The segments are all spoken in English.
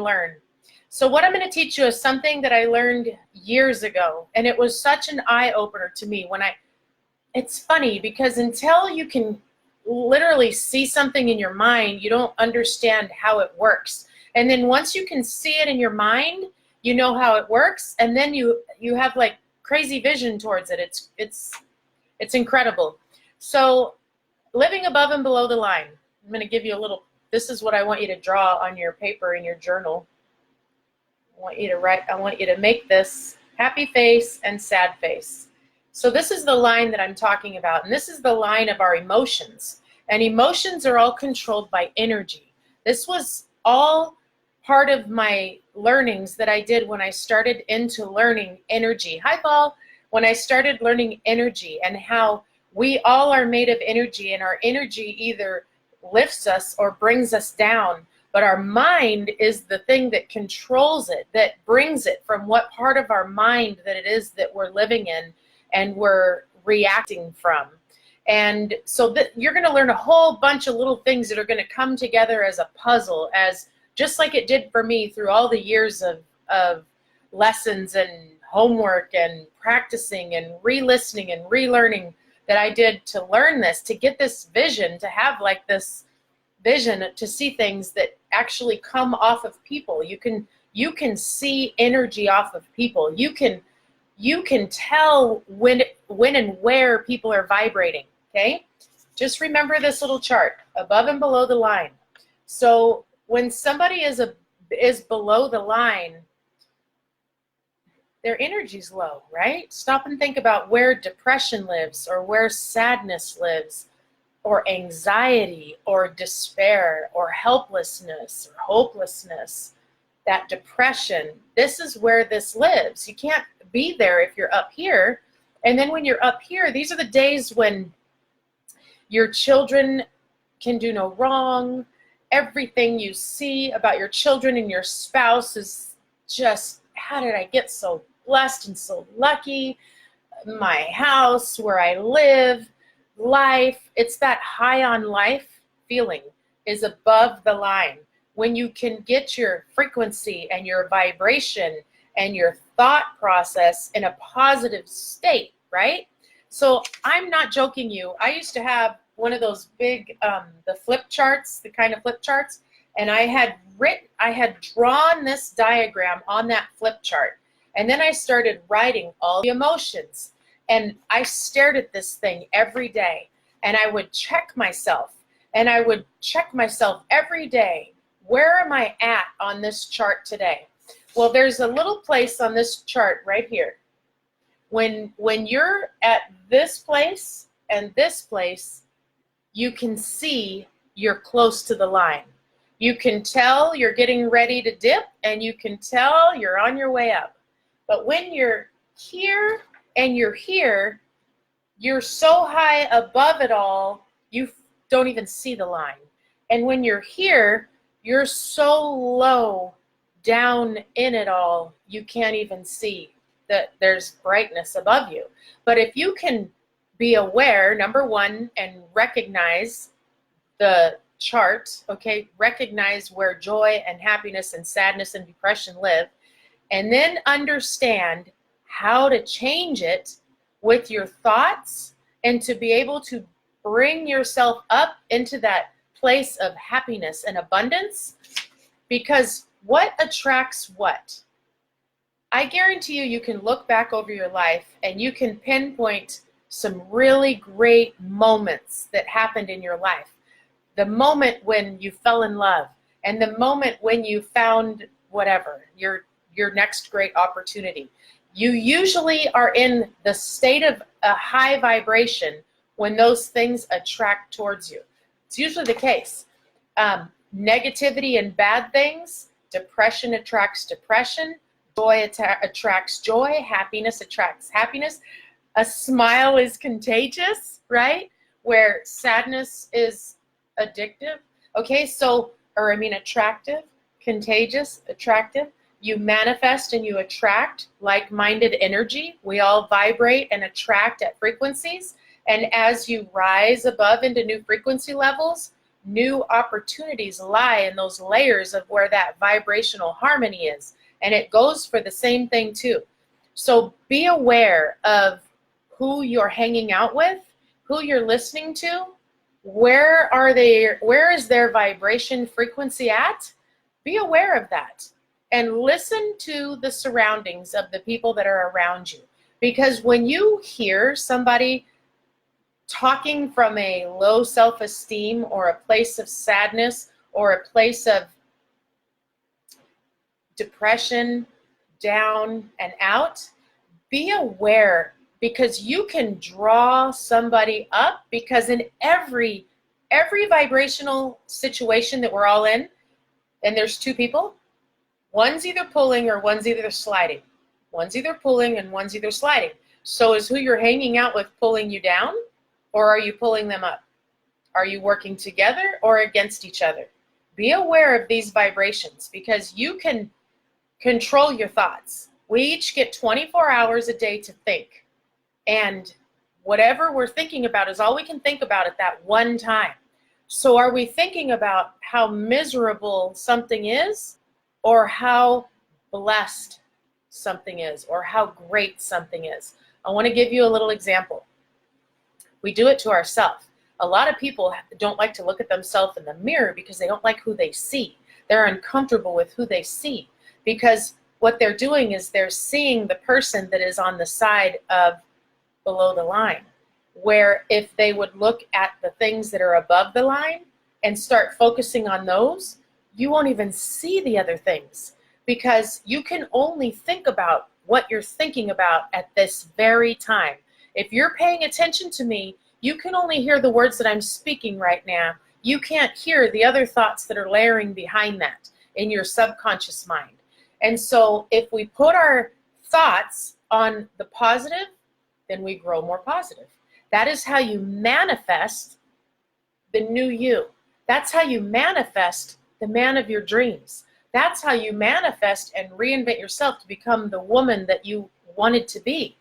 learn. So what I'm going to teach you is something that I learned years ago, and it was such an eye-opener to me. It's funny because until you can literally see something in your mind, you don't understand how it works. And then once you can see it in your mind, you know how it works, and then you have like crazy vision towards it. It's incredible. So living above and below the line. I'm going to give you a little, this is what I want you to draw on your paper in your journal. I want you to make this happy face and sad face. So this is the line that I'm talking about, and this is the line of our emotions. And emotions are all controlled by energy. This was all part of my learnings that I did when I started into learning energy. Hi, Paul. When I started learning energy and how we all are made of energy, and our energy either lifts us or brings us down. But our mind is the thing that controls it, that brings it from what part of our mind that it is that we're living in and we're reacting from. And so you're going to learn a whole bunch of little things that are going to come together as a puzzle, as just like it did for me through all the years of lessons and homework and practicing and re-listening and relearning that I did to learn this, to get this vision, to have like this vision to see things that actually come off of people. You can see energy off of people. You can tell when and where people are vibrating. Okay, just remember this little chart, above and below the line. So when somebody is below the line, their energy's low, right? Stop and think about where depression lives, or where sadness lives, or anxiety, or despair, or helplessness, or hopelessness. That depression, this is where this lives. You can't be there if you're up here. And then when you're up here, these are the days when your children can do no wrong. Everything you see about your children and your spouse is just, how did I get so blessed and so lucky? My house, where I live, life, it's that high on life feeling is above the line. When you can get your frequency and your vibration and your thought process in a positive state, right? So I'm not joking you. I used to have one of those big, the flip charts, the kind of flip charts, and I had drawn this diagram on that flip chart. And then I started writing all the emotions. And I stared at this thing every day, and I would check myself, and I would check myself every day. Where am I at on this chart today? Well, there's a little place on this chart right here. When you're at this place and this place, you can see you're close to the line. You can tell you're getting ready to dip, and you can tell you're on your way up. But when you're here and you're here, you're so high above it all, you don't even see the line. And when you're here, you're so low down in it all, you can't even see that there's brightness above you. But if you can be aware, number one, and recognize the chart, okay, recognize where joy and happiness and sadness and depression live, and then understand how to change it with your thoughts, and to be able to bring yourself up into that place of happiness and abundance. Because what attracts what? I guarantee you can look back over your life and you can pinpoint some really great moments that happened in your life. The moment when you fell in love, and the moment when you found whatever, your next great opportunity. You usually are in the state of a high vibration when those things attract towards you. It's usually the case. Negativity and bad things, depression attracts depression, joy attracts joy, happiness attracts happiness. A smile is contagious, right? Where sadness is addictive. Okay, so, attractive, contagious, attractive. You manifest and you attract like-minded energy. We all vibrate and attract at frequencies. And as you rise above into new frequency levels, new opportunities lie in those layers of where that vibrational harmony is. And it goes for the same thing too. So be aware of who you're hanging out with, who you're listening to, where is their vibration frequency at? Be aware of that and listen to the surroundings of the people that are around you. Because when you hear somebody talking from a low self-esteem or a place of sadness or a place of depression, down and out, be aware, because you can draw somebody up, because in every vibrational situation that we're all in, and there's two people, one's either pulling or one's either sliding. One's either pulling and one's either sliding. So is who you're hanging out with pulling you down, or are you pulling them up? Are you working together or against each other? Be aware of these vibrations, because you can control your thoughts. We each get 24 hours a day to think. And whatever we're thinking about is all we can think about at that one time. So are we thinking about how miserable something is, or how blessed something is, or how great something is? I want to give you a little example. We do it to ourselves. A lot of people don't like to look at themselves in the mirror because they don't like who they see. They're uncomfortable with who they see, because what they're doing is they're seeing the person that is on the side of below the line. Where if they would look at the things that are above the line and start focusing on those, you won't even see the other things, because you can only think about what you're thinking about at this very time. If you're paying attention to me, you can only hear the words that I'm speaking right now. You can't hear the other thoughts that are layering behind that in your subconscious mind. And so if we put our thoughts on the positive, then we grow more positive. That is how you manifest the new you. That's how you manifest the man of your dreams. That's how you manifest and reinvent yourself to become the woman that you wanted to be.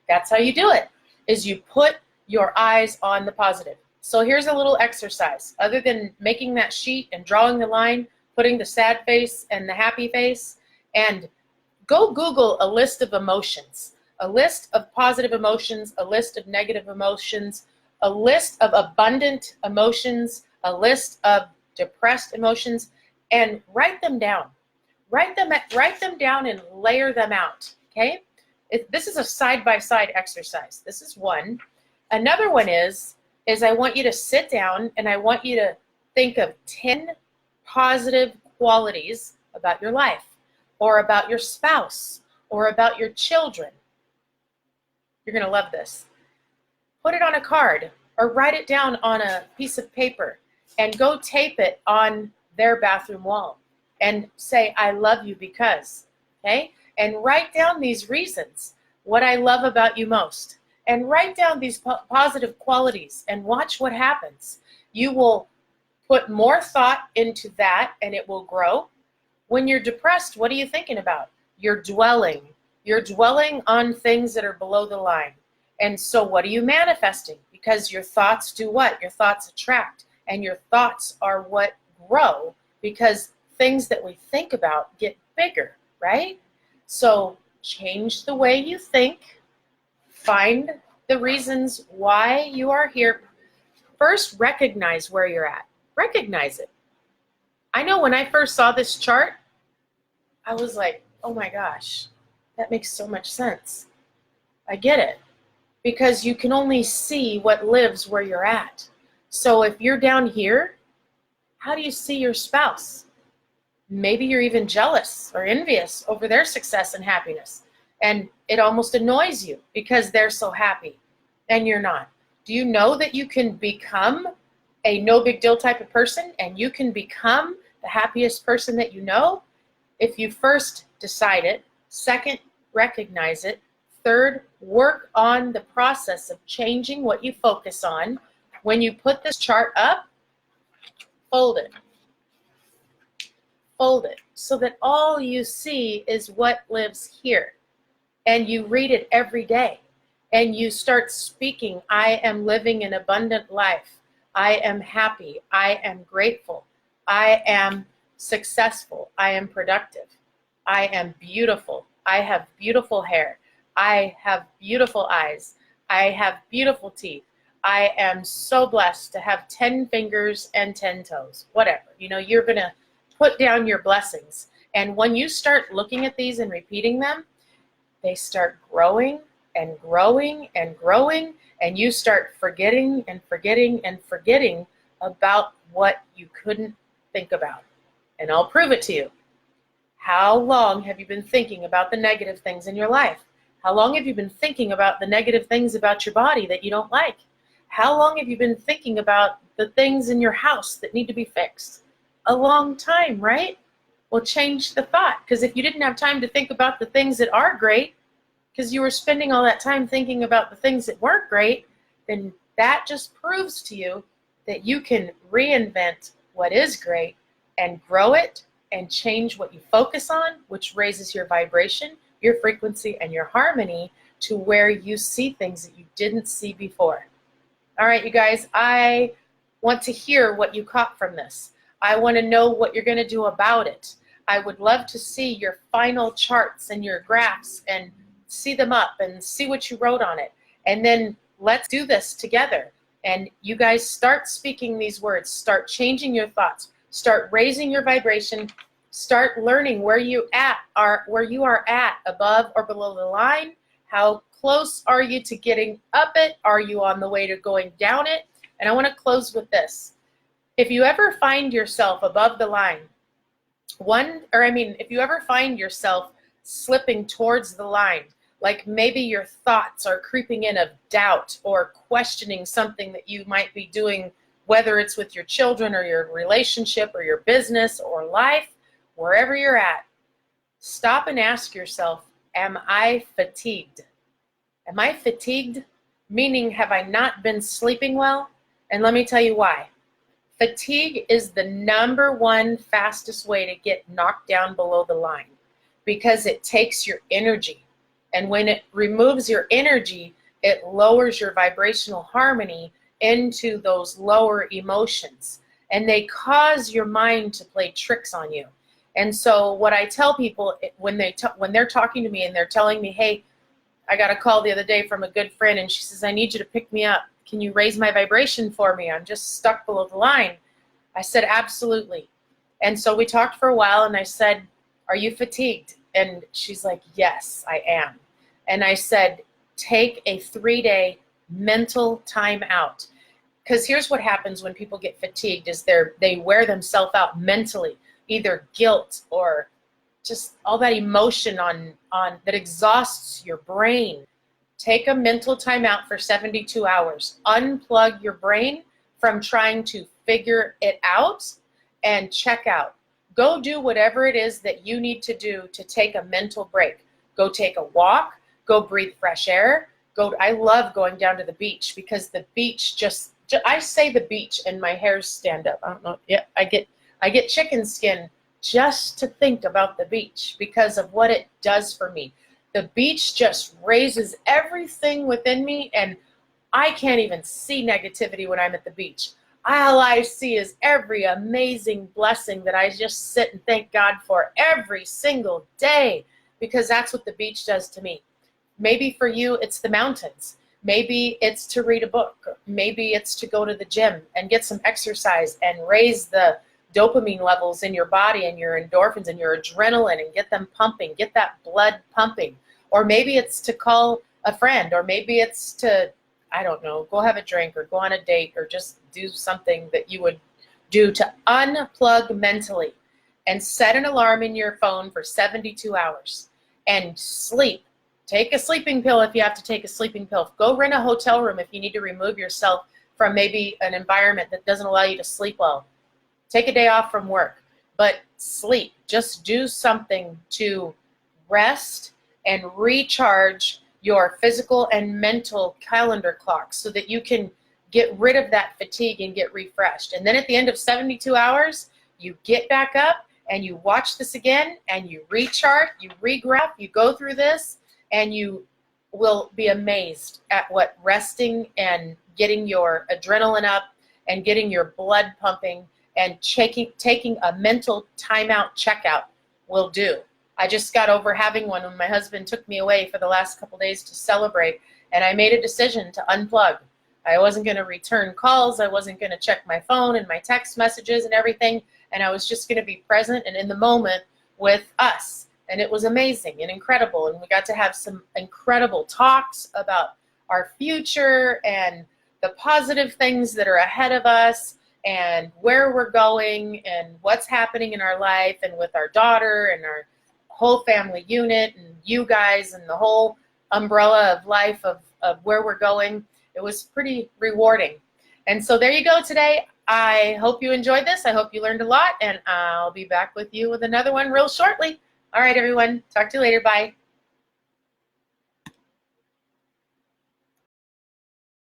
That's how you do it, is you put your eyes on the positive. So here's a little exercise. Other than making that sheet and drawing the line, putting the sad face and the happy face, and go Google a list of emotions. A list of positive emotions, a list of negative emotions, a list of abundant emotions, a list of depressed emotions, and write them down. Write them down and layer them out, okay? This is a side-by-side exercise. This is one. Another one is I want you to sit down and I want you to think of 10 positive qualities about your life, or about your spouse, or about your children. You're going to love this. Put it on a card or write it down on a piece of paper and go tape it on their bathroom wall and say, I love you because, okay? And write down these reasons, what I love about you most. And write down these positive qualities and watch what happens. You will put more thought into that and it will grow. When you're depressed, what are you thinking about? You're dwelling. You're dwelling on things that are below the line. And so what are you manifesting? Because your thoughts do what? Your thoughts attract. And your thoughts are what grow, because things that we think about get bigger, right? So change the way you think. Find the reasons why you are here. First, recognize where you're at. Recognize it. I know when I first saw this chart, I was like, oh my gosh, that makes so much sense. I get it. Because you can only see what lives where you're at. So if you're down here, how do you see your spouse? Maybe you're even jealous or envious over their success and happiness. And it almost annoys you because they're so happy and you're not. Do you know that you can become a no big deal type of person, and you can become the happiest person that you know if you first decide it, second, recognize it, third, work on the process of changing what you focus on. When you put this chart up, fold it. Fold it so that all you see is what lives here. And you read it every day. And you start speaking, I am living an abundant life. I am happy. I am grateful. I am successful. I am productive. I am beautiful. I have beautiful hair. I have beautiful eyes. I have beautiful teeth. I am so blessed to have 10 fingers and 10 toes. Whatever. You're going to put down your blessings. And when you start looking at these and repeating them, they start growing and growing and growing, and you start forgetting and forgetting and forgetting about what you couldn't think about. And I'll prove it to you. How long have you been thinking about the negative things in your life? How long have you been thinking about the negative things about your body that you don't like? How long have you been thinking about the things in your house that need to be fixed? A long time, right? Well, change the thought, because if you didn't have time to think about the things that are great, because you were spending all that time thinking about the things that weren't great, then that just proves to you that you can reinvent what is great and grow it and change what you focus on, which raises your vibration, your frequency, and your harmony to where you see things that you didn't see before. All right, you guys, I want to hear what you caught from this. I want to know what you're going to do about it. I would love to see your final charts and your graphs and see them up and see what you wrote on it. And then let's do this together. And you guys start speaking these words, start changing your thoughts, start raising your vibration, start learning where you are at, above or below the line. How close are you to getting up it? Are you on the way to going down it? And I want to close with this. If you ever find yourself above the line, if you ever find yourself slipping towards the line, like maybe your thoughts are creeping in of doubt or questioning something that you might be doing, whether it's with your children or your relationship or your business or life, wherever you're at, stop and ask yourself, am I fatigued? Am I fatigued? Meaning, have I not been sleeping well? And let me tell you why. Fatigue is the #1 fastest way to get knocked down below the line, because it takes your energy. And when it removes your energy, it lowers your vibrational harmony into those lower emotions. And they cause your mind to play tricks on you. And so what I tell people when they're talking to me and they're telling me, hey, I got a call the other day from a good friend and she says, I need you to pick me up. Can you raise my vibration for me? I'm just stuck below the line. I said, absolutely. And so we talked for a while and I said, are you fatigued? And she's like, yes, I am. And I said, take a 3-day mental time out. Because here's what happens when people get fatigued is they wear themselves out mentally, either guilt or just all that emotion on that exhausts your brain. Take a mental time out for 72 hours. Unplug your brain from trying to figure it out and check out. Go do whatever it is that you need to do to take a mental break. Go take a walk. Go breathe fresh air. I love going down to the beach because the beach I say the beach and my hairs stand up. I don't know. Yeah, I get chicken skin just to think about the beach because of what it does for me. The beach just raises everything within me, and I can't even see negativity when I'm at the beach. All I see is every amazing blessing that I just sit and thank God for every single day, because that's what the beach does to me. Maybe for you, it's the mountains. Maybe it's to read a book. Maybe it's to go to the gym and get some exercise and raise the dopamine levels in your body and your endorphins and your adrenaline and get them pumping, get that blood pumping. Or maybe it's to call a friend, or maybe it's to, I don't know, go have a drink or go on a date or just do something that you would do to unplug mentally and set an alarm in your phone for 72 hours and sleep. Take a sleeping pill if you have to take a sleeping pill. Go rent a hotel room if you need to remove yourself from maybe an environment that doesn't allow you to sleep well. Take a day off from work, but sleep. Just do something to rest and recharge your physical and mental calendar clocks so that you can get rid of that fatigue and get refreshed. And then at the end of 72 hours, you get back up and you watch this again and you recharge, you regraph, you go through this, and you will be amazed at what resting and getting your adrenaline up and getting your blood pumping and taking a mental timeout checkout will do. I just got over having one when my husband took me away for the last couple days to celebrate, and I made a decision to unplug. I wasn't going to return calls. I wasn't going to check my phone and my text messages and everything, and I was just going to be present and in the moment with us. And it was amazing and incredible, and we got to have some incredible talks about our future and the positive things that are ahead of us and where we're going and what's happening in our life and with our daughter and our whole family unit and you guys and the whole umbrella of life of where we're going. It was pretty rewarding. And so there you go today. I hope you enjoyed this. I hope you learned a lot, and I'll be back with you with another one real shortly. All right, everyone. Talk to you later. Bye.